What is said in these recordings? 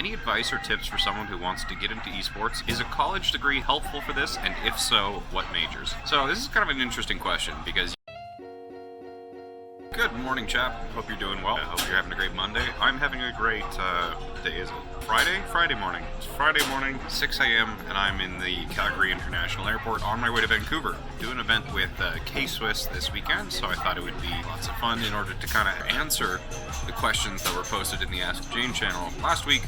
Any advice or tips for someone who wants to get into esports? Is a college degree helpful for this? And if so, what majors? So this is kind of an interesting question because... Good morning, chap. Hope you're doing well. I hope you're having a great Monday. I'm having a great, what day is it? Friday? Friday morning. It's Friday morning, 6 a.m., and I'm in the Calgary International Airport on my way to Vancouver. Do an event with K-Swiss this weekend, so I thought it would be lots of fun in order to kind of answer the questions that were posted in the Ask Jayne channel last week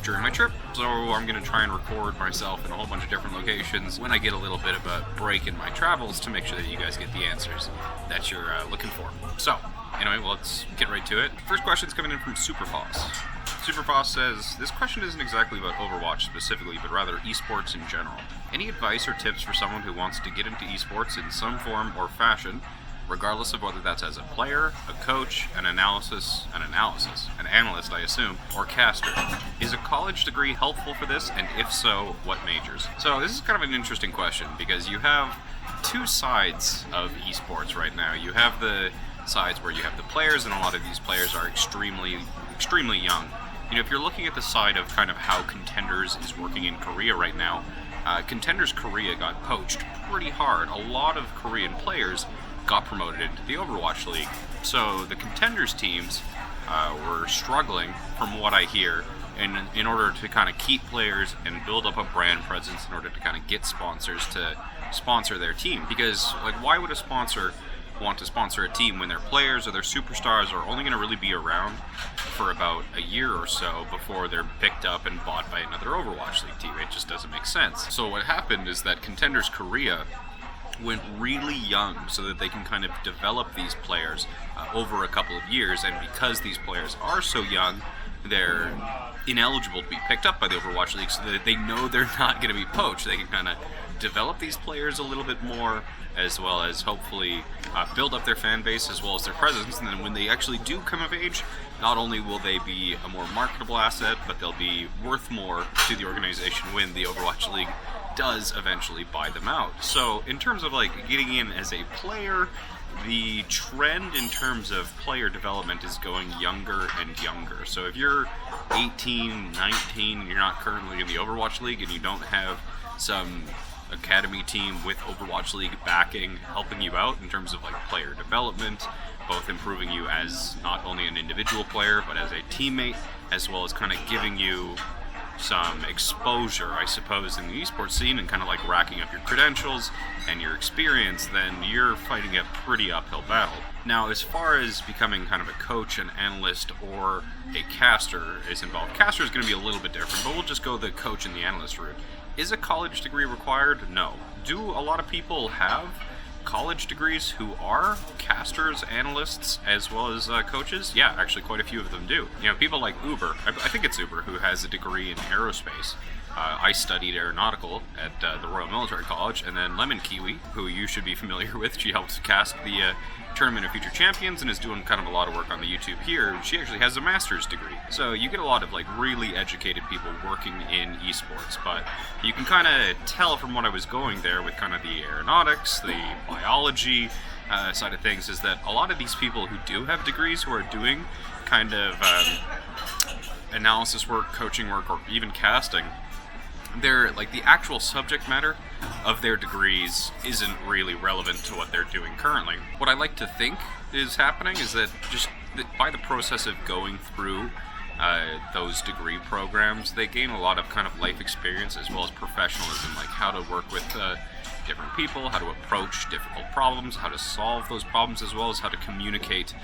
during my trip. So I'm going to try and record myself in a whole bunch of different locations when I get a little bit of a break in my travels to make sure that you guys get the answers that you're looking for. So, anyway, well, let's get right to it. First question's coming in from Superfoss. Superfoss says, this question isn't exactly about Overwatch specifically, but rather esports in general. Any advice or tips for someone who wants to get into esports in some form or fashion, regardless of whether that's as a player, a coach, an analyst, I assume, or caster? Is a college degree helpful for this, and if so, what majors? So this is kind of an interesting question, because you have two sides of esports right now. You have the sides where you have the players, and a lot of these players are extremely young. You know, if you're looking at the side of kind of how Contenders is working in Korea right now, Contenders Korea got poached pretty hard. A lot of Korean players got promoted into the Overwatch League. So the Contenders teams were struggling, from what I hear, in order to kind of keep players and build up a brand presence in order to kind of get sponsors to sponsor their team. Because, like, why would a sponsor want to sponsor a team when their players or their superstars are only going to really be around for about a year or so before they're picked up and bought by another Overwatch League team? It just doesn't make sense. So what happened is that Contenders Korea went really young so that they can kind of develop these players over a couple of years, and because these players are so young, they're ineligible to be picked up by the Overwatch League, so that they know they're not going to be poached. They can kind of develop these players a little bit more, as well as hopefully build up their fan base as well as their presence, and then when they actually do come of age, not only will they be a more marketable asset, but they'll be worth more to the organization when the Overwatch League does eventually buy them out. So in terms of like getting in as a player, the trend in terms of player development is going younger and younger. So if you're 18, 19, and you're not currently in the Overwatch League, and you don't have some academy team with Overwatch League backing, helping you out in terms of like player development, both improving you as not only an individual player, but as a teammate, as well as kind of giving you some exposure, I suppose, in the esports scene, and kind of like racking up your credentials and your experience, then you're fighting a pretty uphill battle. Now, as far as becoming kind of a coach, an analyst, or a caster is involved, caster is going to be a little bit different, but we'll just go the coach and the analyst route. Is a college degree required? No. Do a lot of people have college degrees who are casters, analysts, as well as coaches? Yeah, actually quite a few of them do. You know, people like Uber, I think it's Uber, who has a degree in aerospace. I studied aeronautical at the Royal Military College, and then Lemon Kiwi, who you should be familiar with, she helped cast the Tournament of Future Champions and is doing kind of a lot of work on the YouTube here. She actually has a master's degree. So you get a lot of like really educated people working in esports, but you can kind of tell from what I was going there with kind of the aeronautics, the biology side of things, is that a lot of these people who do have degrees, who are doing kind of analysis work, coaching work, or even casting, they're like the actual subject matter of their degrees isn't really relevant to what they're doing currently. What I like to think is happening is that just by the process of going through those degree programs, they gain a lot of kind of life experience as well as professionalism, like how to work with different people, how to approach difficult problems, how to solve those problems, as well as how to communicate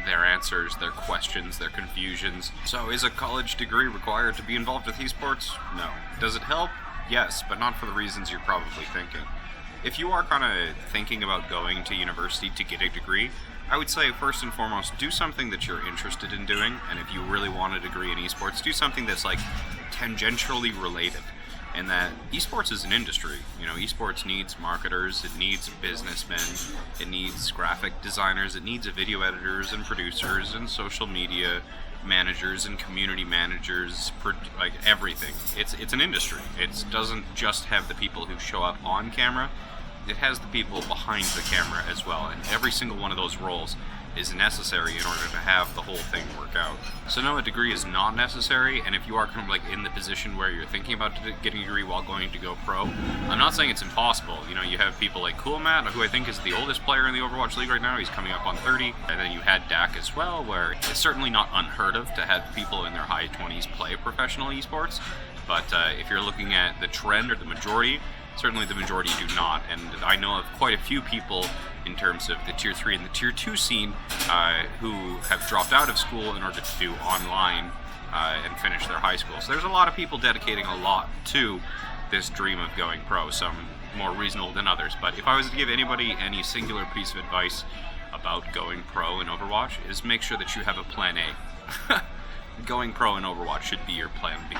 their answers, their questions, their confusions. So is a college degree required to be involved with esports? No. Does it help? Yes, but not for the reasons you're probably thinking. If you are kind of thinking about going to university to get a degree, I would say first and foremost, do something that you're interested in doing, and if you really want a degree in esports, do something that's like tangentially related. And that esports is an industry. You know, esports needs marketers, it needs businessmen, it needs graphic designers, it needs video editors and producers and social media managers and community managers, like everything. It's an industry. It doesn't just have the people who show up on camera. It has the people behind the camera as well, and every single one of those roles is necessary in order to have the whole thing work out. So no, a degree is not necessary, and if you are kind of like in the position where you're thinking about getting a degree while going to go pro, I'm not saying it's impossible. You know, you have people like Cool Matt, who I think is the oldest player in the Overwatch League right now. He's coming up on 30, and then you had Dak as well, where it's certainly not unheard of to have people in their high 20s play professional esports. But if you're looking at the trend or the majority, certainly the majority do not. And I know of quite a few people in terms of the Tier 3 and the Tier 2 scene who have dropped out of school in order to do online and finish their high school. So there's a lot of people dedicating a lot to this dream of going pro, some more reasonable than others. But if I was to give anybody any singular piece of advice about going pro in Overwatch, is make sure that you have a plan A. Going pro in Overwatch should be your plan B.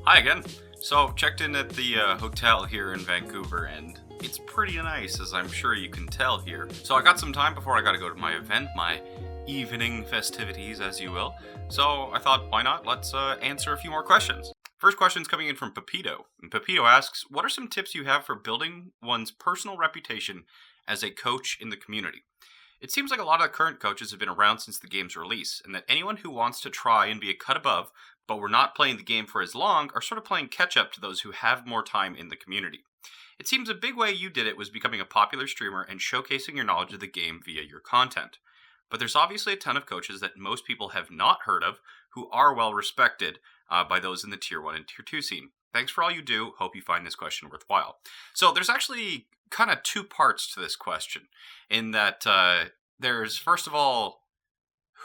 Hi again. So, checked in at the hotel here in Vancouver, and it's pretty nice, as I'm sure you can tell here. So I got some time before I gotta go to my event, my evening festivities, as you will. So I thought, why not? Let's answer a few more questions. First question's coming in from Pepito. And Pepito asks, what are some tips you have for building one's personal reputation as a coach in the community? It seems like a lot of the current coaches have been around since the game's release, and that anyone who wants to try and be a cut above, but we're not playing the game for as long, are sort of playing catch-up to those who have more time in the community. It seems a big way you did it was becoming a popular streamer and showcasing your knowledge of the game via your content. But there's obviously a ton of coaches that most people have not heard of who are well respected by those in the Tier 1 and Tier 2 scene. Thanks for all you do. Hope you find this question worthwhile. So there's actually kind of two parts to this question, in that there's, first of all,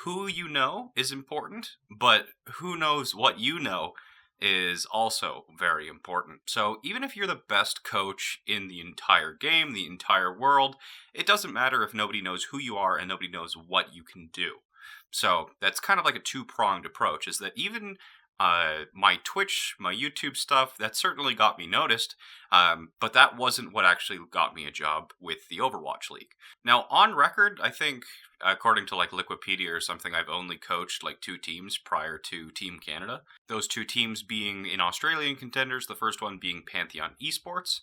who you know is important, but who knows what you know is also very important. So even if you're the best coach in the entire game, the entire world, it doesn't matter if nobody knows who you are and nobody knows what you can do. So that's kind of like a two-pronged approach, is that even my Twitch, my YouTube stuff, that certainly got me noticed, but that wasn't what actually got me a job with the Overwatch League. Now, on record, I think, according to like Liquipedia or something, I've only coached like 2 teams prior to Team Canada. Those 2 teams being in Australian contenders, the first one being Pantheon Esports,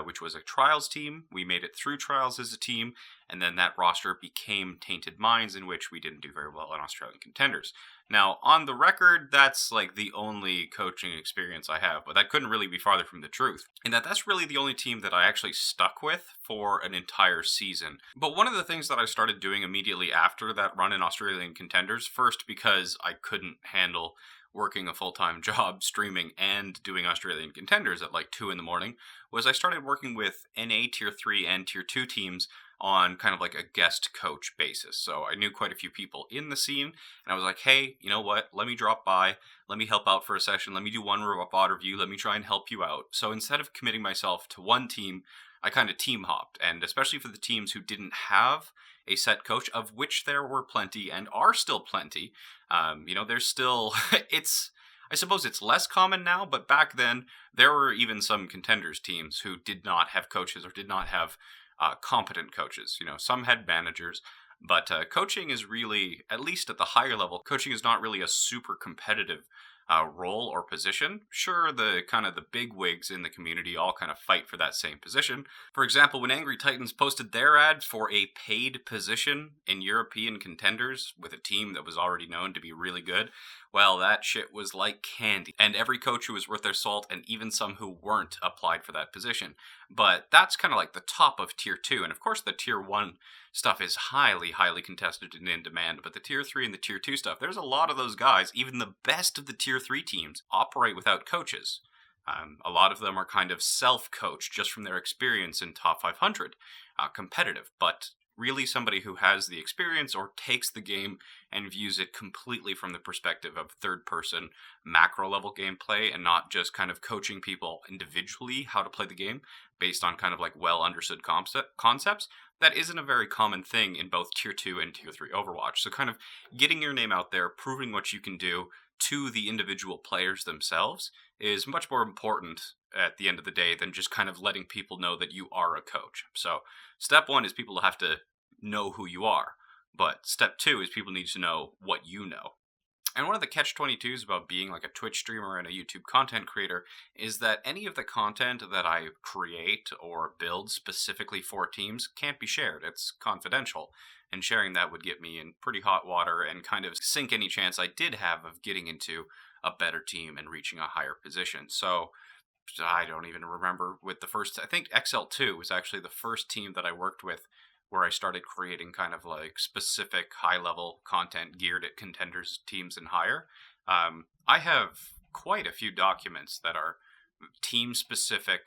which was a trials team. We made it through trials as a team, and then that roster became Tainted Minds, in which we didn't do very well in Australian contenders. Now, on the record, that's like the only coaching experience I have, but that couldn't really be farther from the truth. And that's really the only team that I actually stuck with for an entire season. But one of the things that I started doing immediately after that run in Australian contenders, first because I couldn't handle working a full-time job streaming and doing Australian contenders at like 2 in the morning, was I started working with NA Tier 3 and Tier 2 teams on kind of like a guest coach basis. So I knew quite a few people in the scene, and I was like, hey, you know what, let me drop by, let me help out for a session, let me do one robot review, let me try and help you out. So instead of committing myself to one team, I kind of team hopped, and especially for the teams who didn't have a set coach, of which there were plenty and are still plenty, there's still, I suppose it's less common now, but back then there were even some contenders teams who did not have coaches or did not have competent coaches. Some had managers, but coaching is really, at least at the higher level, coaching is not really a super competitive role or position. Sure, the big wigs in the community all kind of fight for that same position. For example, when Angry Titans posted their ad for a paid position in European contenders with a team that was already known to be really good, well, that shit was like candy. And every coach who was worth their salt, and even some who weren't, applied for that position. But that's kind of like the top of Tier 2. And of course, the Tier 1 stuff is highly, highly contested and in demand. But the Tier 3 and the Tier 2 stuff, there's a lot of those guys, even the best of the Tier 3 teams, operate without coaches. A lot of them are kind of self-coached just from their experience in Top 500, competitive. But really somebody who has the experience or takes the game and views it completely from the perspective of third-person macro-level gameplay, and not just kind of coaching people individually how to play the game based on kind of like well-understood concepts. That isn't a very common thing in both Tier 2 and Tier 3 Overwatch. So kind of getting your name out there, proving what you can do to the individual players themselves is much more important at the end of the day than just kind of letting people know that you are a coach. So step 1 is people have to know who you are. But step 2 is people need to know what you know. And one of the catch-22s about being like a Twitch streamer and a YouTube content creator is that any of the content that I create or build specifically for teams can't be shared. It's confidential. And sharing that would get me in pretty hot water and kind of sink any chance I did have of getting into a better team and reaching a higher position. So I don't even remember with the first, I think XL2 was actually the first team that I worked with where I started creating kind of like specific high level content geared at contenders teams and higher. I have quite a few documents that are team specific,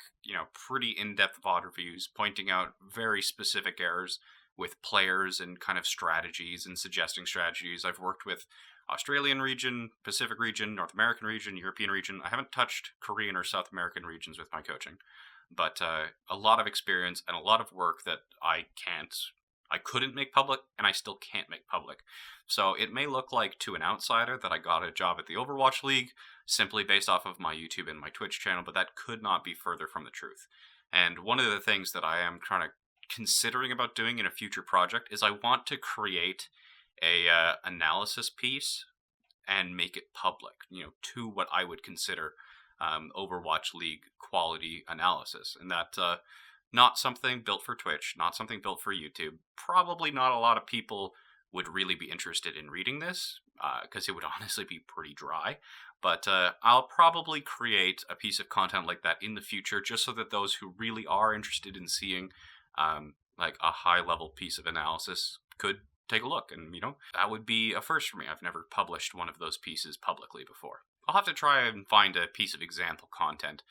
pretty in-depth VOD reviews pointing out very specific errors with players and kind of strategies and suggesting strategies. I've worked with Australian region, Pacific region, North American region, European region. I haven't touched Korean or South American regions with my coaching, but a lot of experience and a lot of work that I couldn't make public, and I still can't make public. So it may look like to an outsider that I got a job at the Overwatch League simply based off of my YouTube and my Twitch channel, but that could not be further from the truth. And one of the things that I am considering about doing in a future project is I want to create a analysis piece and make it public, to what I would consider Overwatch League quality analysis. And that not something built for Twitch, not something built for YouTube. Probably not a lot of people would really be interested in reading this, because it would honestly be pretty dry. But I'll probably create a piece of content like that in the future, just so that those who really are interested in seeing like a high-level piece of analysis could take a look. And, that would be a first for me. I've never published one of those pieces publicly before. I'll have to try and find a piece of example content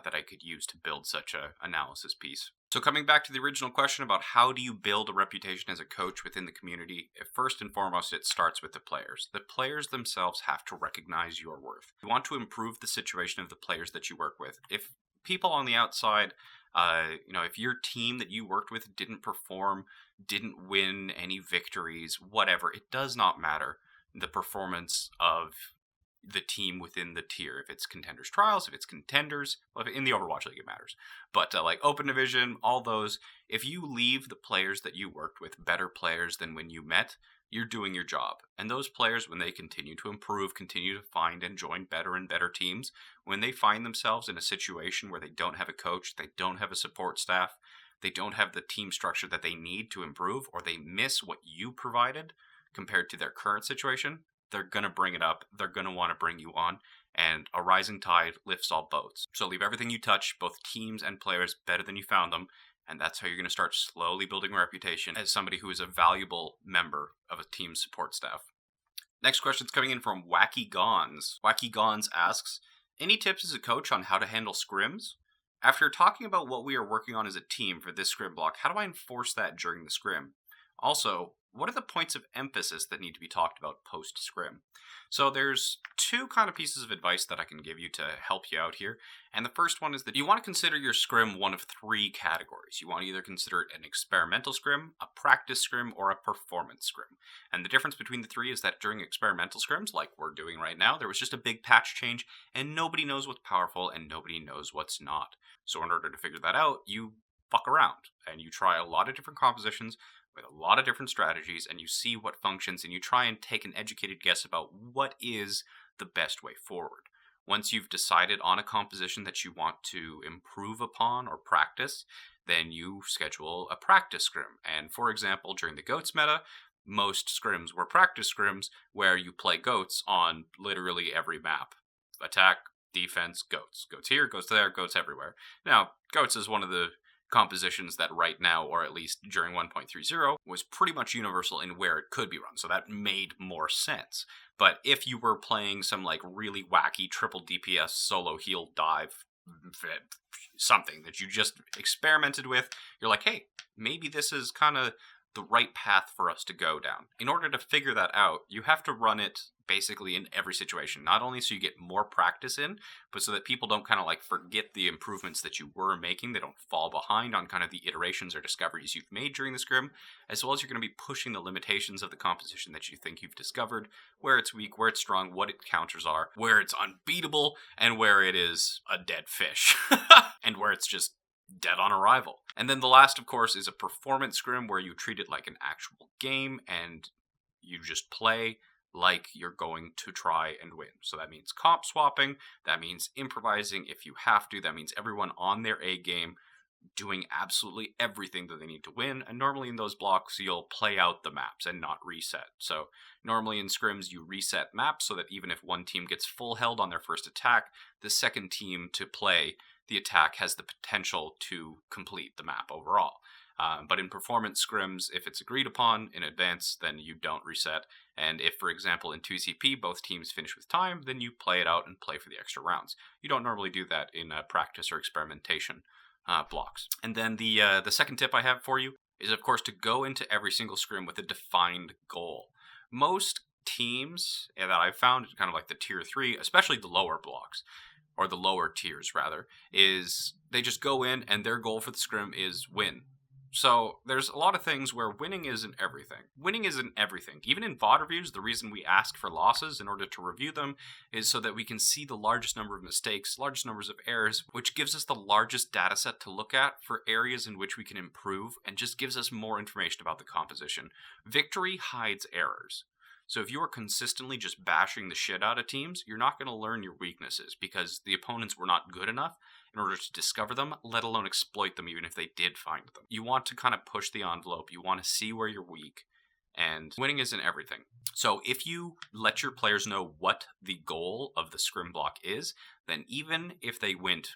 that I could use to build such an analysis piece. So coming back to the original question about how do you build a reputation as a coach within the community, first and foremost, it starts with the players. The players themselves have to recognize your worth. You want to improve the situation of the players that you work with. If people on the outside, if your team that you worked with didn't perform, didn't win any victories, whatever, it does not matter the performance of the team within the tier. If it's contenders trials, if it's contenders, well, in the Overwatch League it matters. But like Open Division, all those, if you leave the players that you worked with better players than when you met, you're doing your job. And those players, when they continue to improve, continue to find and join better and better teams, when they find themselves in a situation where they don't have a coach, they don't have a support staff, they don't have the team structure that they need to improve, or they miss what you provided compared to their current situation, they're going to bring it up. They're going to want to bring you on. And a rising tide lifts all boats. So leave everything you touch, both teams and players, better than you found them. And that's how you're going to start slowly building a reputation as somebody who is a valuable member of a team's support staff. Next question's coming in from Wacky Gons. Wacky Gons asks, any tips as a coach on how to handle scrims? After talking about what we are working on as a team for this scrim block, how do I enforce that during the scrim? Also, what are the points of emphasis that need to be talked about post-scrim? So there's two kind of pieces of advice that I can give you to help you out here. And the first one is that you want to consider your scrim one of three categories. You want to either consider it an experimental scrim, a practice scrim, or a performance scrim. And the difference between the three is that during experimental scrims, like we're doing right now, there was just a big patch change, and nobody knows what's powerful and nobody knows what's not. So in order to figure that out, you fuck around and you try a lot of different compositions with a lot of different strategies, and you see what functions, and you try and take an educated guess about what is the best way forward. Once you've decided on a composition that you want to improve upon or practice, then you schedule a practice scrim. And for example, during the GOATS meta, most scrims were practice scrims where you play GOATS on literally every map. Attack, defense, GOATS. GOATS here, GOATS there, GOATS everywhere. Now, GOATS is one of the compositions that right now, or at least during 1.30, was pretty much universal in where it could be run, so that made more sense. But if you were playing some like really wacky triple DPS solo heal dive something that you just experimented with, you're like, hey, maybe this is kind of the right path for us to go down. In order to figure that out, you have to run it basically in every situation, not only so you get more practice in, but so that people don't kind of like forget the improvements that you were making. They don't fall behind on kind of the iterations or discoveries you've made during the scrim, as well as you're going to be pushing the limitations of the composition that you think you've discovered, where it's weak, where it's strong, what its counters are, where it's unbeatable, and where it is a dead fish, and where it's just dead on arrival. And then the last, of course, is a performance scrim where you treat it like an actual game and you just play like you're going to try and win. So that means comp swapping, that means improvising if you have to, that means everyone on their A game doing absolutely everything that they need to win. And normally in those blocks, you'll play out the maps and not reset. So normally in scrims, you reset maps so that even if one team gets full held on their first attack, the second team to play the attack has the potential to complete the map overall. But in performance scrims, if it's agreed upon in advance, then you don't reset. And if, for example, in 2CP, both teams finish with time, then you play it out and play for the extra rounds. You don't normally do that in practice or experimentation blocks. And then the second tip I have for you is, of course, to go into every single scrim with a defined goal. Most teams that I've found, kind of like the tier 3, especially the lower blocks, or the lower tiers rather, is they just go in and their goal for the scrim is win. So there's a lot of things where winning isn't everything. Winning isn't everything. Even in VOD reviews, the reason we ask for losses in order to review them is so that we can see the largest number of mistakes, largest numbers of errors, which gives us the largest data set to look at for areas in which we can improve and just gives us more information about the composition. Victory hides errors. So if you are consistently just bashing the shit out of teams, you're not going to learn your weaknesses because the opponents were not good enough in order to discover them, let alone exploit them even if they did find them. You want to kind of push the envelope. You want to see where you're weak, and winning isn't everything. So if you let your players know what the goal of the scrim block is, then even if they went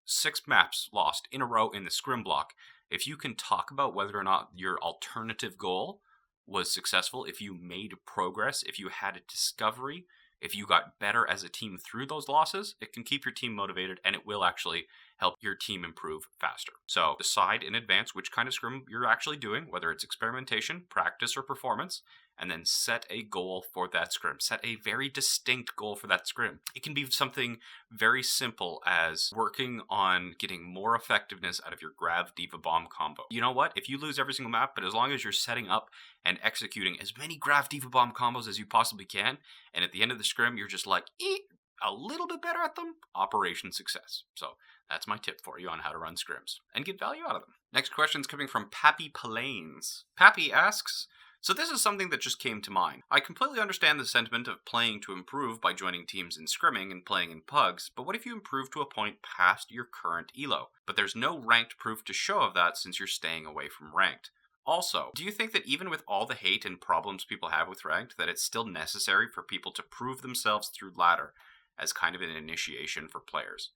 6 maps lost in a row in the scrim block, if you can talk about whether or not your alternative goal was successful, if you made progress, if you had a discovery, if you got better as a team through those losses, it can keep your team motivated and it will actually help your team improve faster. So decide in advance which kind of scrim you're actually doing, whether it's experimentation, practice, or performance, and then set a goal for that scrim. Set a very distinct goal for that scrim. It can be something very simple as working on getting more effectiveness out of your Grav Diva Bomb combo. You know what? If you lose every single map, but as long as you're setting up and executing as many Grav Diva Bomb combos as you possibly can, and at the end of the scrim, you're just like, a little bit better at them, operation success. So that's my tip for you on how to run scrims and get value out of them. Next question is coming from Pappy Palanes. Pappy asks, so this is something that just came to mind. I completely understand the sentiment of playing to improve by joining teams in scrimming and playing in pugs, but what if you improve to a point past your current elo? But there's no ranked proof to show of that since you're staying away from ranked. Also, do you think that even with all the hate and problems people have with ranked, that it's still necessary for people to prove themselves through ladder as kind of an initiation for players?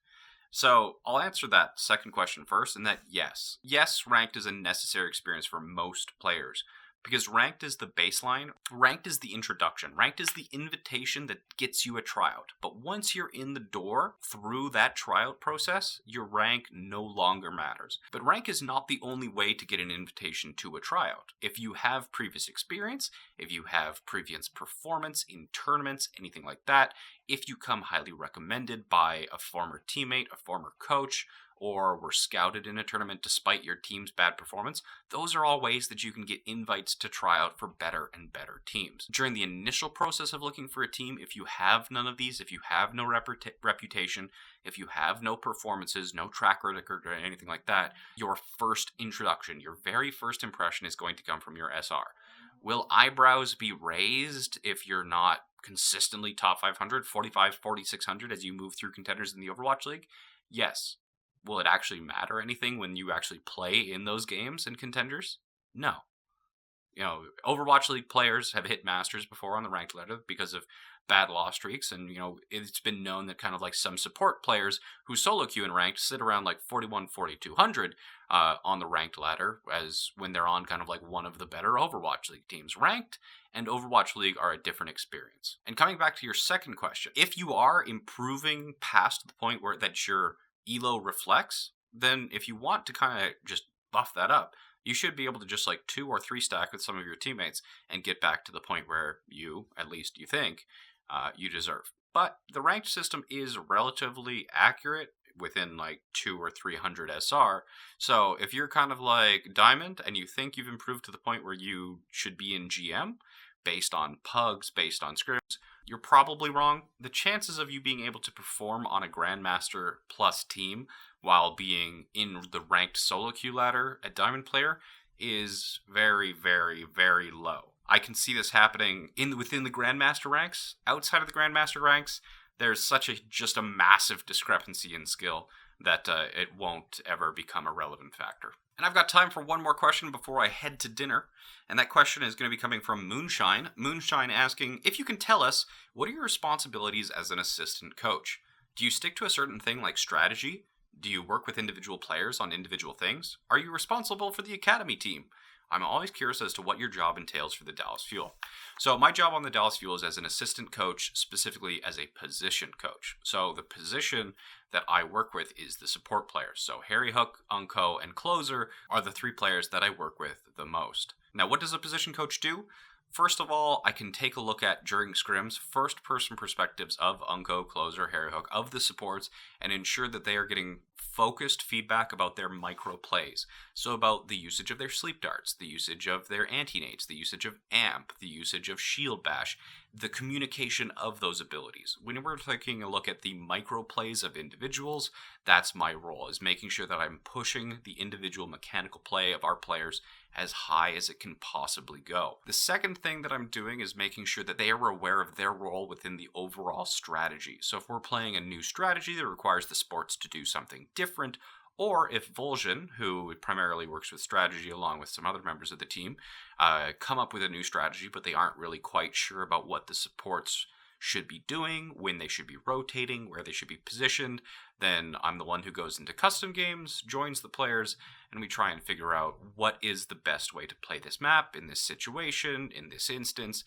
So I'll answer that second question first, and that yes, ranked is a necessary experience for most players. Because ranked is the baseline, ranked is the introduction, ranked is the invitation that gets you a tryout. But once you're in the door through that tryout process, your rank no longer matters. But rank is not the only way to get an invitation to a tryout. If you have previous experience, if you have previous performance in tournaments, anything like that, if you come highly recommended by a former teammate, a former coach, or were scouted in a tournament despite your team's bad performance, those are all ways that you can get invites to try out for better and better teams. During the initial process of looking for a team, if you have none of these, if you have no reputation, if you have no performances, no track record or anything like that, your first introduction, your very first impression is going to come from your SR. Will eyebrows be raised if you're not consistently top 500, 45, 4600 as you move through contenders in the Overwatch League? Yes. Will it actually matter anything when you actually play in those games in contenders? No. You know, Overwatch League players have hit masters before on the ranked ladder because of bad loss streaks, and, you know, it's been known that kind of like some support players who solo queue in ranked sit around like 41, 4200 on the ranked ladder, as when they're on kind of like one of the better Overwatch League teams. Ranked and Overwatch League are a different experience. And coming back to your second question, if you are improving past the point where that your elo reflects, then if you want to kind of just buff that up, you should be able to just like 2 or 3 stack with some of your teammates and get back to the point where you, at least you think, you deserve. But the ranked system is relatively accurate within like 200 or 300 SR. So if you're kind of like Diamond and you think you've improved to the point where you should be in GM based on pugs, based on scrims, you're probably wrong. The chances of you being able to perform on a Grandmaster plus team while being in the ranked solo queue ladder at Diamond player is very, very, very low. I can see this happening within the Grandmaster ranks. Outside of the Grandmaster ranks, there's just a massive discrepancy in skill that it won't ever become a relevant factor. And I've got time for one more question before I head to dinner. And that question is going to be coming from Moonshine. Moonshine asking, if you can tell us, what are your responsibilities as an assistant coach? Do you stick to a certain thing like strategy? Do you work with individual players on individual things? Are you responsible for the academy team? I'm always curious as to what your job entails for the Dallas Fuel. So my job on the Dallas Fuel is as an assistant coach, specifically as a position coach. So the position that I work with is the support players. So Harry Hook, Unco, and Closer are the 3 players that I work with the most. Now, what does a position coach do? First of all, I can take a look at, during scrims, first-person perspectives of Unco, Closer, Harry Hook, of the supports, and ensure that they are getting focused feedback about their micro plays. So about the usage of their sleep darts, the usage of their anti-nades, the usage of amp, the usage of shield bash, the communication of those abilities. When we're taking a look at the micro plays of individuals, that's my role, is making sure that I'm pushing the individual mechanical play of our players as high as it can possibly go. The second thing that I'm doing is making sure that they are aware of their role within the overall strategy. So if we're playing a new strategy that requires the sports to do something different, or if Vol'jin, who primarily works with strategy along with some other members of the team, come up with a new strategy, but they aren't really quite sure about what the supports should be doing, when they should be rotating, where they should be positioned, then I'm the one who goes into custom games, joins the players, and we try and figure out what is the best way to play this map in this situation, in this instance.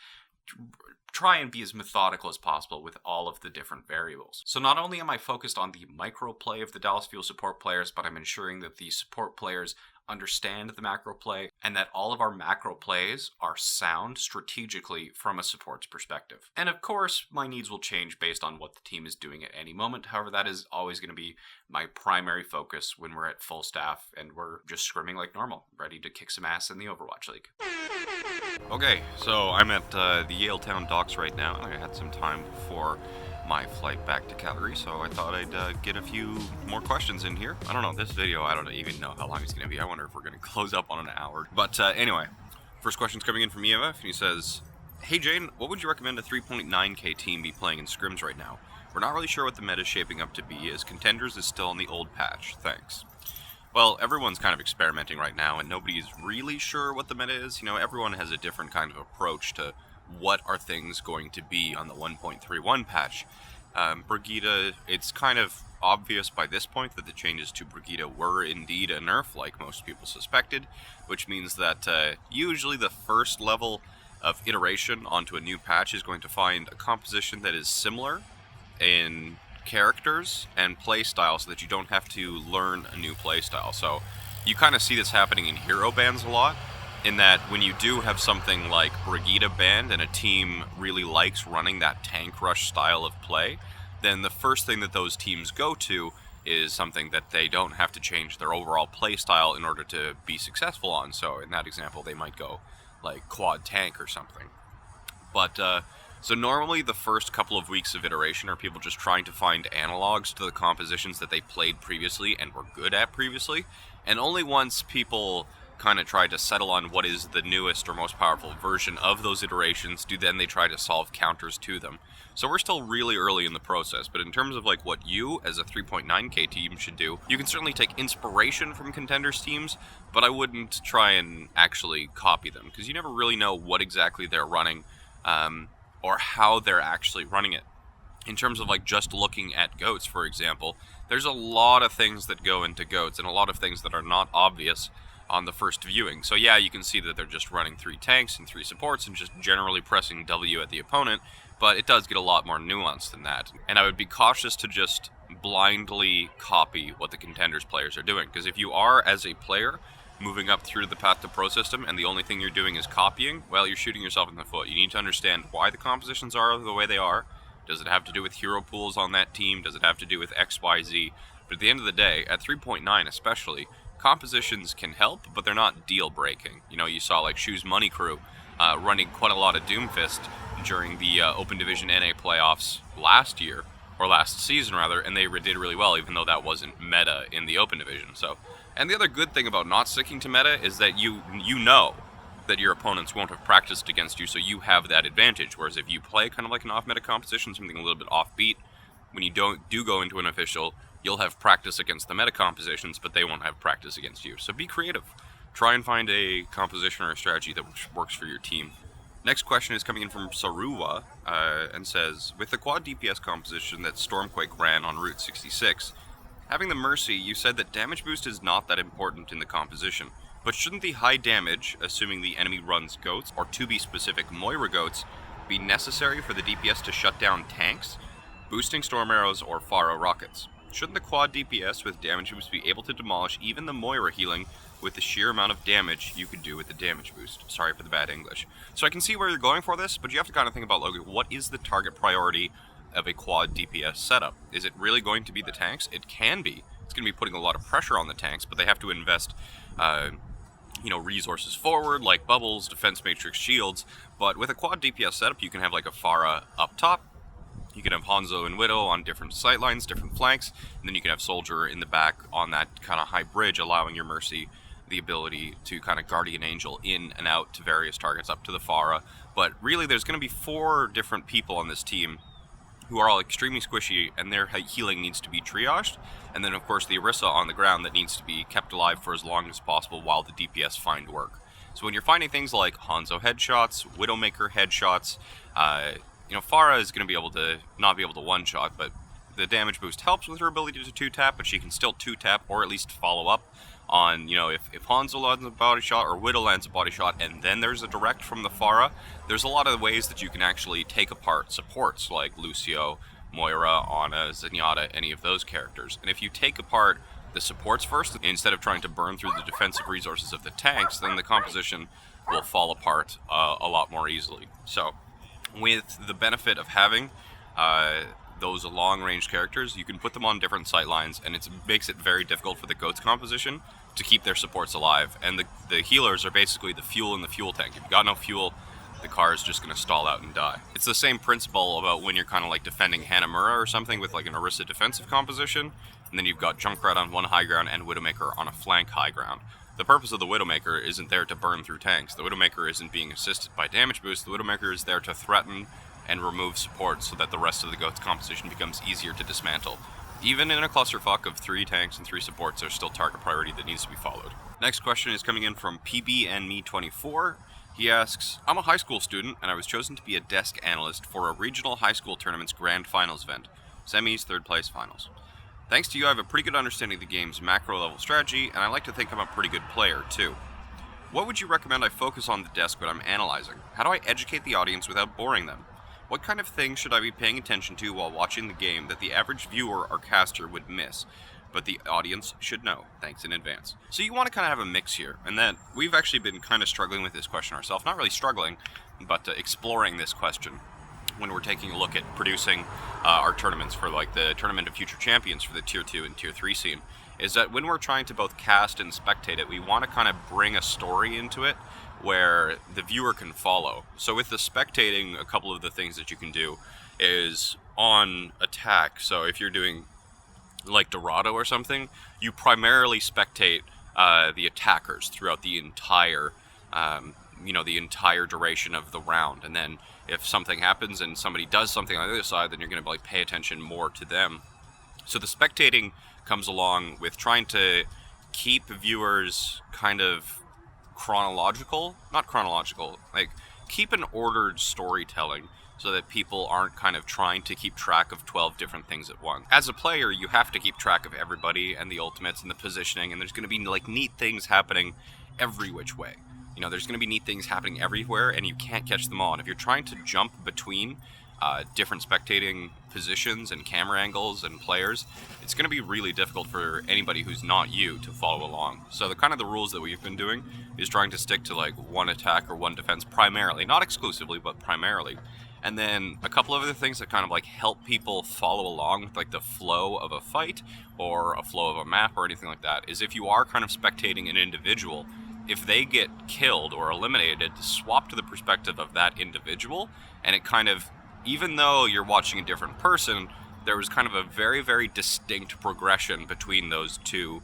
Try and be as methodical as possible with all of the different variables. So not only am I focused on the micro play of the Dallas Fuel support players, but I'm ensuring that the support players understand the macro play and that all of our macro plays are sound strategically from a support's perspective. And of course, my needs will change based on what the team is doing at any moment. However, that is always going to be my primary focus when we're at full staff and we're just scrimming like normal, ready to kick some ass in the Overwatch League. Okay, so I'm at the Yaletown docks right now. I had some time before my flight back to Calgary, so I thought I'd get a few more questions in here. I don't know, this video, I don't even know how long it's going to be. I wonder if we're going to close up on an hour. But anyway, first question's coming in from EMF, and he says, hey Jayne, what would you recommend a 3.9k team be playing in scrims right now? We're not really sure what the meta is shaping up to be, as Contenders is still in the old patch. Thanks. Well, everyone's kind of experimenting right now, and nobody's really sure what the meta is. You know, everyone has a different kind of approach to what are things going to be on the 1.31 patch. Brigitte, it's kind of obvious by this point that the changes to Brigitte were indeed a nerf, like most people suspected, which means that usually the first level of iteration onto a new patch is going to find a composition that is similar in characters and playstyle so that you don't have to learn a new playstyle. So you kind of see this happening in hero bans a lot, in that when you do have something like Brigitte banned and a team really likes running that tank rush style of play, then the first thing that those teams go to is something that they don't have to change their overall playstyle in order to be successful on. So in that example, they might go like quad tank or something. But so normally the first couple of weeks of iteration are people just trying to find analogs to the compositions that they played previously and were good at previously. And only once people kind of try to settle on what is the newest or most powerful version of those iterations do then they try to solve counters to them. So we're still really early in the process, but in terms of like what you as a 3.9k team should do, you can certainly take inspiration from Contenders teams, but I wouldn't try and actually copy them, because you never really know what exactly they're running or how they're actually running it. In terms of like just looking at GOATs, for example, there's a lot of things that go into GOATs and a lot of things that are not obvious on the first viewing. So yeah, you can see that they're just running 3 tanks and 3 supports and just generally pressing W at the opponent, but it does get a lot more nuanced than that. And I would be cautious to just blindly copy what the Contenders players are doing, because if you are, as a player, moving up through the path to pro system and the only thing you're doing is copying, well, you're shooting yourself in the foot. You need to understand why the compositions are the way they are. Does it have to do with hero pools on that team? Does it have to do with XYZ? But at the end of the day, at 3.9 especially, compositions can help, but they're not deal-breaking. You know, you saw like Shoe's Money Crew running quite a lot of Doomfist during the Open Division NA playoffs last year, or last season rather, and they did really well, even though that wasn't meta in the Open Division. So, and the other good thing about not sticking to meta is that you know that your opponents won't have practiced against you, so you have that advantage. Whereas if you play kind of like an off-meta composition, something a little bit offbeat, when you do go into an official, you'll have practice against the meta compositions, but they won't have practice against you. So be creative. Try and find a composition or a strategy that works for your team. Next question is coming in from Saruwa, and says, with the quad DPS composition that Stormquake ran on Route 66, having the Mercy, you said that damage boost is not that important in the composition, but shouldn't the high damage, assuming the enemy runs goats, or to be specific, Moira goats, be necessary for the DPS to shut down tanks, boosting storm arrows or Pharah rockets? Shouldn't the quad DPS with damage boost be able to demolish even the Moira healing with the sheer amount of damage you could do with the damage boost? Sorry for the bad English. So I can see where you're going for this, but you have to kind of think about, like, what is the target priority of a quad DPS setup? Is it really going to be the tanks? It can be. It's going to be putting a lot of pressure on the tanks, but they have to invest resources forward, like bubbles, defense matrix, shields. But with a quad DPS setup, you can have like a Pharah up top, you can have Hanzo and Widow on different sightlines, different flanks, and then you can have Soldier in the back on that kind of high bridge, allowing your Mercy the ability to kind of Guardian Angel in and out to various targets up to the Pharah. But really, there's going to be 4 different people on this team who are all extremely squishy, and their healing needs to be triaged. And then, of course, the Orisa on the ground that needs to be kept alive for as long as possible while the DPS find work. So when you're finding things like Hanzo headshots, Widowmaker headshots, Pharah is going to be able to not be able to one-shot, but the damage boost helps with her ability to 2-tap, but she can still 2-tap or at least follow up on, if Hanzo lands a body shot or Widow lands a body shot and then there's a direct from the Pharah, there's a lot of ways that you can actually take apart supports like Lucio, Moira, Ana, Zenyatta, any of those characters. And if you take apart the supports first, instead of trying to burn through the defensive resources of the tanks, then the composition will fall apart a lot more easily. So, with the benefit of having those long-range characters, you can put them on different sight lines, and it makes it very difficult for the GOATS composition to keep their supports alive. And the healers are basically the fuel in the fuel tank. If you've got no fuel, the car is just going to stall out and die. It's the same principle about when you're kind of like defending Hanamura or something with like an Orisa defensive composition, and then you've got Junkrat on one high ground and Widowmaker on a flank high ground. The purpose of the Widowmaker isn't there to burn through tanks. The Widowmaker isn't being assisted by damage boost. The Widowmaker is there to threaten and remove support so that the rest of the GOATS composition becomes easier to dismantle. Even in a clusterfuck of 3 tanks and 3 supports, there's still target priority that needs to be followed. Next question is coming in from PBandMe24. He asks, I'm a high school student, and I was chosen to be a desk analyst for a regional high school tournament's grand finals event. Semis, 3rd place, finals. Thanks to you, I have a pretty good understanding of the game's macro-level strategy, and I like to think I'm a pretty good player, too. What would you recommend I focus on the desk when I'm analyzing? How do I educate the audience without boring them? What kind of things should I be paying attention to while watching the game that the average viewer or caster would miss, but the audience should know? Thanks in advance. So you want to kind of have a mix here, and then we've actually been kind of struggling with this question ourselves. Not really struggling, but exploring this question when we're taking a look at producing our tournaments for like the Tournament of Future Champions for the Tier 2 and Tier 3 scene, is that when we're trying to both cast and spectate it, we want to kind of bring a story into it where the viewer can follow. So with the spectating, a couple of the things that you can do is on attack. So if you're doing like Dorado or something, you primarily spectate the attackers throughout the entire the entire duration of the round. And then if something happens and somebody does something on the other side, then you're going to like pay attention more to them. So the spectating comes along with trying to keep viewers kind of not chronological, like keep an ordered storytelling so that people aren't kind of trying to keep track of 12 different things at once. As a player, you have to keep track of everybody and the ultimates and the positioning, and there's going to be like neat things happening every which way. There's going to be neat things happening everywhere, and you can't catch them all. And if you're trying to jump between different spectating positions and camera angles and players, it's going to be really difficult for anybody who's not you to follow along. So the rules that we've been doing is trying to stick to like one attack or one defense primarily, not exclusively, but primarily. And then a couple of other things that kind of like help people follow along with like the flow of a fight or a flow of a map or anything like that is if you are kind of spectating an individual, if they get killed or eliminated, swap to the perspective of that individual, and it kind of, even though you're watching a different person, there was kind of a very, very distinct progression between those two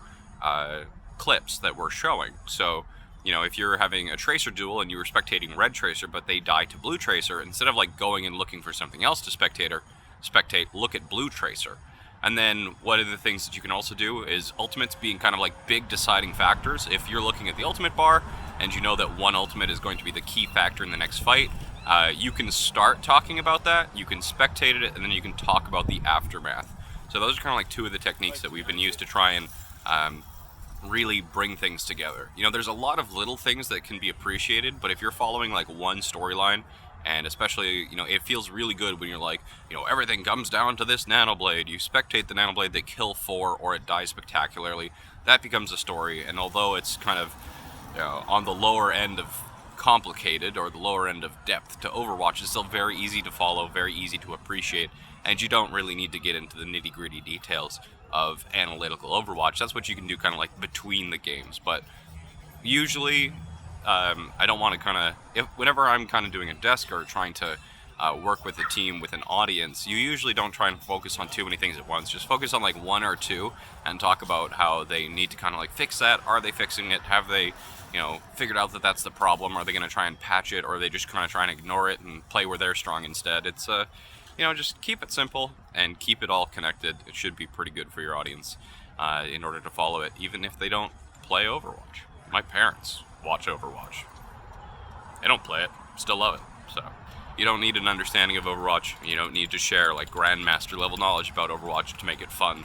clips that we're showing. So, if you're having a Tracer duel and you were spectating Red Tracer, but they die to Blue Tracer, instead of like going and looking for something else to spectate, look at Blue Tracer. And then one of the things that you can also do is ultimates being kind of like big deciding factors. If you're looking at the ultimate bar and you know that one ultimate is going to be the key factor in the next fight, you can start talking about that, you can spectate it, and then you can talk about the aftermath. So those are kind of like two of the techniques that we've been used to try and really bring things together. There's a lot of little things that can be appreciated, but if you're following like one storyline, and especially, it feels really good when you're like, everything comes down to this nanoblade. You spectate the nanoblade, they kill 4, or it dies spectacularly. That becomes a story, and although it's kind of on the lower end of complicated, or the lower end of depth to Overwatch, it's still very easy to follow, very easy to appreciate, and you don't really need to get into the nitty-gritty details of analytical Overwatch. That's what you can do kind of like between the games. But usually I don't want to whenever I'm kind of doing a desk or trying to work with a team with an audience, you usually don't try and focus on too many things at once. Just focus on like one or two and talk about how they need to kind of like fix that. Are they fixing it? Have they figured out that that's the problem? Are they going to try and patch it, or are they just kind of trying to ignore it and play where they're strong instead? It's just keep it simple and keep it all connected. It should be pretty good for your audience in order to follow it, even if they don't play Overwatch. My parents watch Overwatch. They don't play it, still love it. So you don't need an understanding of Overwatch. You don't need to share like grandmaster level knowledge about Overwatch to make it fun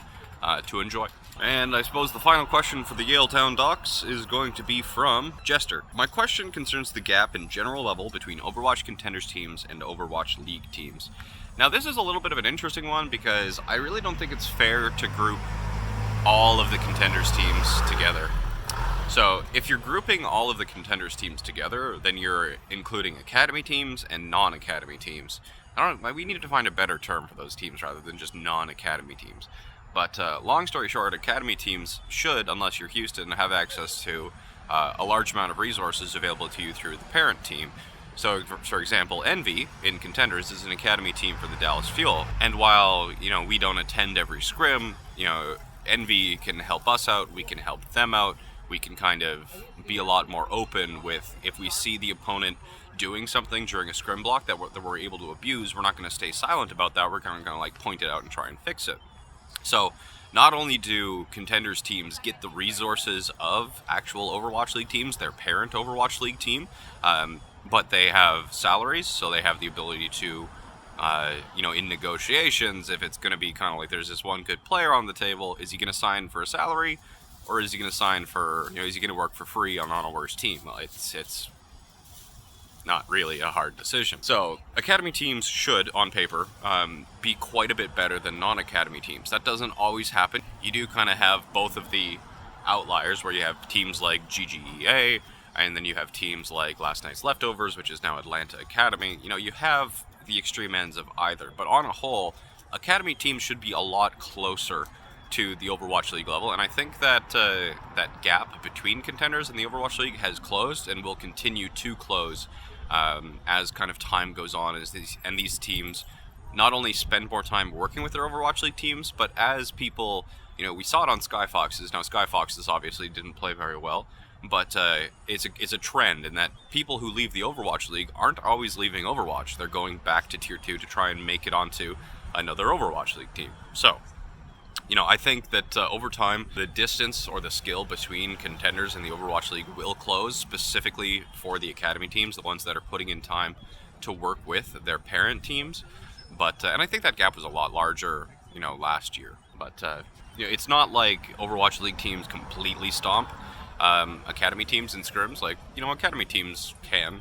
to enjoy. And I suppose the final question for the Yaletown Docs is going to be from Jester. My question concerns the gap in general level between Overwatch Contenders teams and Overwatch League teams. Now, this is a little bit of an interesting one because I really don't think it's fair to group all of the Contenders teams together. So, if you're grouping all of the Contenders teams together, then you're including Academy teams and non-Academy teams. We need to find a better term for those teams rather than just non-Academy teams. But long story short, Academy teams should, unless you're Houston, have access to a large amount of resources available to you through the parent team. So, for example, Envy in Contenders is an Academy team for the Dallas Fuel. And while, we don't attend every scrim, Envy can help us out, we can help them out, we can kind of be a lot more open with, if we see the opponent doing something during a scrim block that we're able to abuse, we're not going to stay silent about that, we're going to like point it out and try and fix it. So, not only do Contenders teams get the resources of actual Overwatch League teams, their parent Overwatch League team, but they have salaries, so they have the ability to, in negotiations, if it's going to be kind of like there's this one good player on the table, is he going to sign for a salary, or is he going to sign for, is he going to work for free on a worse team? Well, it's not really a hard decision. So, Academy teams should, on paper, be quite a bit better than non-Academy teams. That doesn't always happen. You do kind of have both of the outliers, where you have teams like GGEA, and then you have teams like Last Night's Leftovers, which is now Atlanta Academy. You have the extreme ends of either. But on a whole, Academy teams should be a lot closer to the Overwatch League level, and I think that that gap between Contenders and the Overwatch League has closed and will continue to close as kind of time goes on, these teams not only spend more time working with their Overwatch League teams, but as people, we saw it on Skyfoxes. Now, Skyfoxes obviously didn't play very well, but it's a trend in that people who leave the Overwatch League aren't always leaving Overwatch. They're going back to Tier 2 to try and make it onto another Overwatch League team. So, I think that over time, the distance or the skill between Contenders and the Overwatch League will close, specifically for the Academy teams, the ones that are putting in time to work with their parent teams. But and I think that gap was a lot larger, last year. But it's not like Overwatch League teams completely stomp Academy teams in scrims. Like, Academy teams can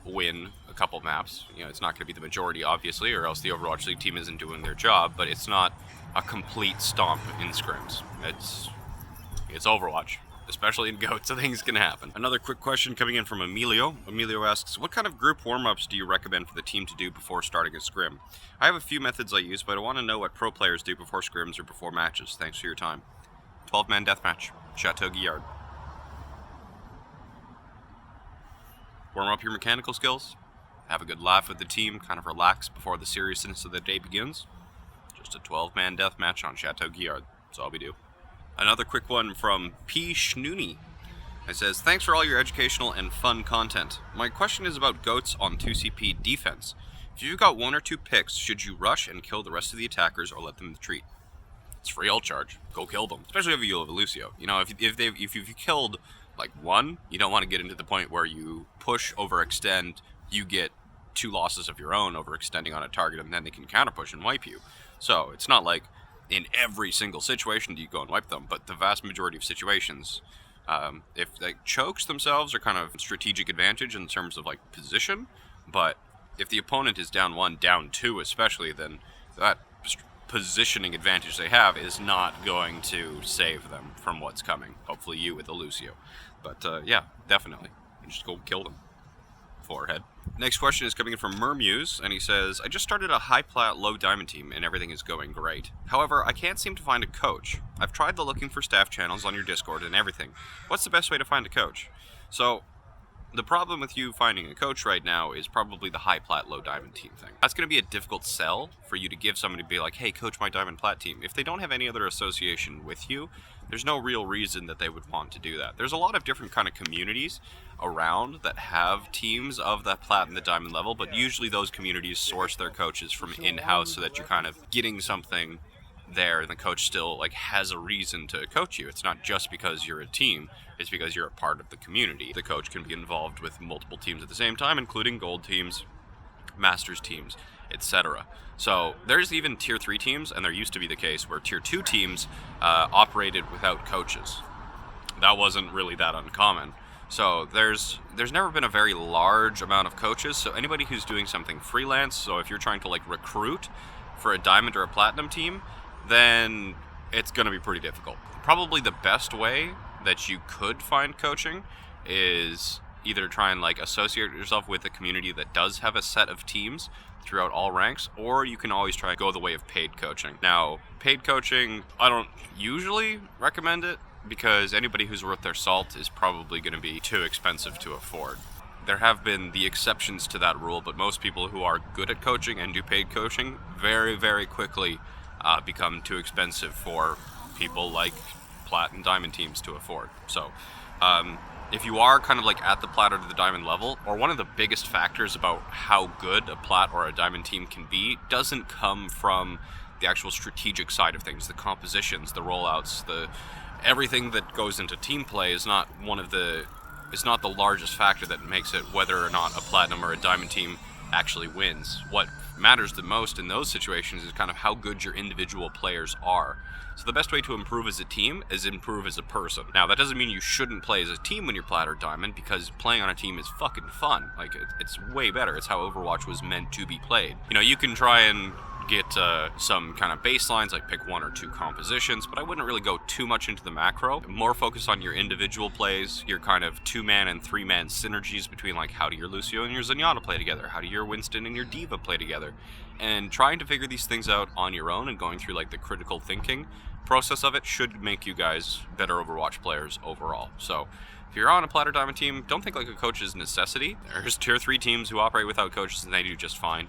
win a couple maps. It's not going to be the majority, obviously, or else the Overwatch League team isn't doing their job. But it's not a complete stomp in scrims. It's Overwatch, especially in GOAT, so things can happen. Another quick question coming in from Emilio. Emilio asks, what kind of group warm-ups do you recommend for the team to do before starting a scrim? I have a few methods I use, but I want to know what pro players do before scrims or before matches. Thanks for your time. 12-man deathmatch, Chateau Guillard. Warm up your mechanical skills, have a good laugh with the team, kind of relax before the seriousness of the day begins. Just a 12-man deathmatch on Chateau Guillard. That's all we do. Another quick one from P. Schnooney. It says, thanks for all your educational and fun content. My question is about goats on 2CP defense. If you've got 1 or 2 picks, should you rush and kill the rest of the attackers or let them retreat? It's free ult charge. Go kill them. Especially if you have a Lucio. You know, if you killed like 1, you don't want to get into the point where you push, overextend, you get 2 losses of your own overextending on a target, and then they can counterpush and wipe you. So it's not like in every single situation do you go and wipe them, but the vast majority of situations, if like chokes themselves are kind of strategic advantage in terms of like position, but if the opponent is down 1, down 2 especially, then that positioning advantage they have is not going to save them from what's coming. Hopefully you with a Lucio. But yeah, definitely. You just go kill them. Forehead. Next question is coming in from Mermuse, and he says, I just started a high plat, low diamond team, and everything is going great. However, I can't seem to find a coach. I've tried the looking for staff channels on your Discord and everything. What's the best way to find a coach? So, the problem with you finding a coach right now is probably the high plat, low diamond team thing. That's going to be a difficult sell for you to give somebody to be like, hey, coach my diamond plat team. If they don't have any other association with you, there's no real reason that they would want to do that. There's a lot of different kind of communities around that have teams of the plat and the diamond level, but usually those communities source their coaches from in-house so that you're kind of getting something there and the coach still like has a reason to coach you. It's not just because you're a team, it's because you're a part of the community. The coach can be involved with multiple teams at the same time, including gold teams, masters teams, etc. So there's even tier 3 teams, and there used to be the case where tier 2 teams operated without coaches. That wasn't really that uncommon. So there's never been a very large amount of coaches, so anybody who's doing something freelance, so if you're trying to like recruit for a diamond or a platinum team, then it's going to be pretty difficult. Probably the best way that you could find coaching is either try and like associate yourself with a community that does have a set of teams throughout all ranks, or you can always try to go the way of paid coaching. Now, paid coaching, I don't usually recommend it because anybody who's worth their salt is probably going to be too expensive to afford. There have been the exceptions to that rule, but most people who are good at coaching and do paid coaching very, very quickly become too expensive for people like plat and diamond teams to afford. So if you are kind of like at the plat or the diamond level, or one of the biggest factors about how good a plat or a diamond team can be doesn't come from the actual strategic side of things, the compositions, the rollouts, everything that goes into team play is not the largest factor that makes it whether or not a platinum or a diamond team actually wins. What matters the most in those situations is kind of how good your individual players are. So the best way to improve as a team is improve as a person. Now, that doesn't mean you shouldn't play as a team when you're plat or diamond, because playing on a team is fucking fun. Like, it's way better. It's how Overwatch was meant to be played. You know, you can try and get some kind of baselines, like pick 1 or 2 compositions, but I wouldn't really go too much into the macro. More focus on your individual plays, your kind of 2-man and 3-man synergies between like how do your Lucio and your Zenyatta play together, how do your Winston and your Diva play together, and trying to figure these things out on your own and going through like the critical thinking process of it should make you guys better Overwatch players overall. So if you're on a plat or diamond team, don't think like a coach is a necessity. There's tier 3 teams who operate without coaches and they do just fine.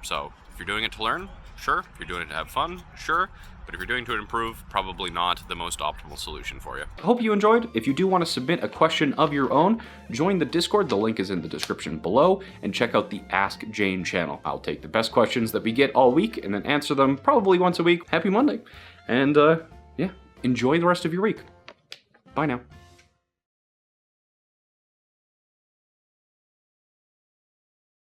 So if you're doing it to learn, sure. If you're doing it to have fun, sure. But if you're doing it to improve, probably not the most optimal solution for you. Hope you enjoyed. If you do want to submit a question of your own, join the Discord. The link is in the description below, and check out the Ask Jayne channel. I'll take the best questions that we get all week and then answer them probably once a week. Happy Monday. And yeah, enjoy the rest of your week. Bye now.